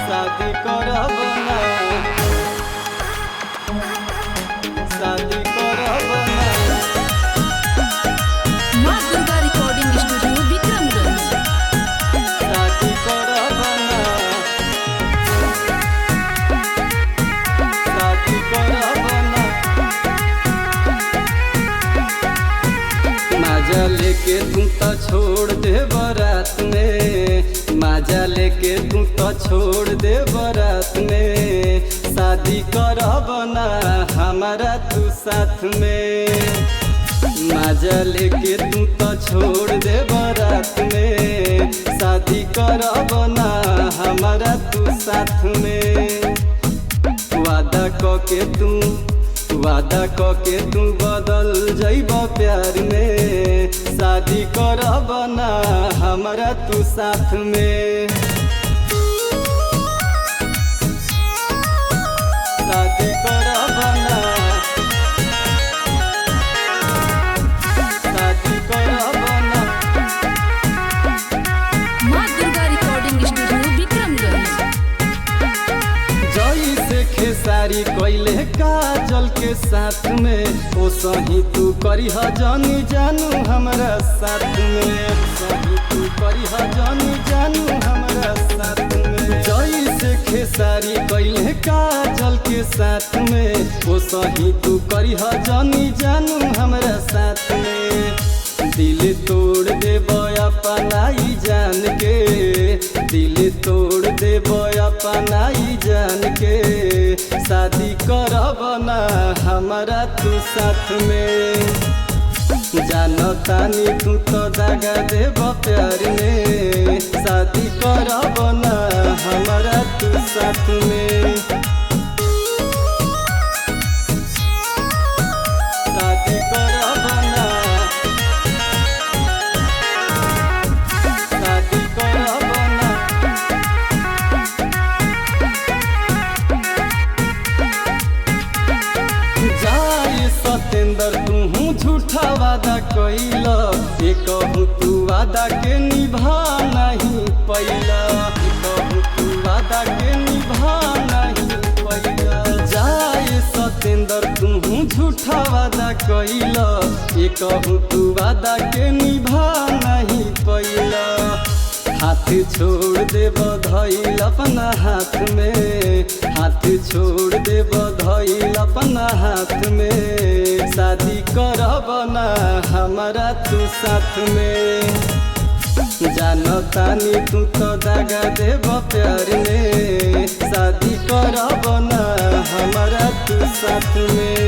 शादी करब ना, शादी करब ना। माँ दुर्गा रिकॉर्डिंग स्टूडियो विक्रमगंज। शादी करब ना, शादी करब ना। माजा लेके तू तो छोड़ दे बारात में, माजा लेके तू तो छोड़ दे बारात में। शादी करब ना हमारा तू साथ में, माजा लेके तू तो छोड़ दे बारात में। शादी करब ना हमारा तू साथ में। वादा कके तू बदल जइब प्यार में। शादी करब ना हमारा तू साथ में। शादी करब ना, शादी करब ना। माँ दुर्गा रिकॉर्डिंग स्टूडियो विक्रमगंज। जैसे खेसारी कोइले काजल के साथ में, ओ सही तू करी जानी जानू हमरा साथ में। सही तू करी जानी जानू हमरा साथ में। जैसे खेसारी कोइले काजल के साथ में, ओ सही तू करी जानी जानू हमरा साथ में। दिल तोड़ देब अपनाई जान के, दिल तोड़ देब अपनाई जान के। शादी करब ना हमारा तू साथ में। जानतानी तू तो दागा देब प्यार में। शादी करब ना हमारा तू साथ में। शादी करब ना, शादी करब ना। जाए सतेंद्र तू झूठा वादा कैल, कहूँ तू वादा के निभा नहीं पैला। कहूँ तू वादा के निभा नहीं पैला। जाए सतेंद्र तू झूठा वादा कैल, कहूँ तू वादा के निभा नहीं पैला। हाथ छोड़ दे धइल अपना हाथ में, हाथ छोड़ दे धइल अपना हाथ में। शादी करब ना हमारा तू साथ में। जानतानी तू तो दागा देब प्यार में। शादी करब ना हमारा तू साथ में।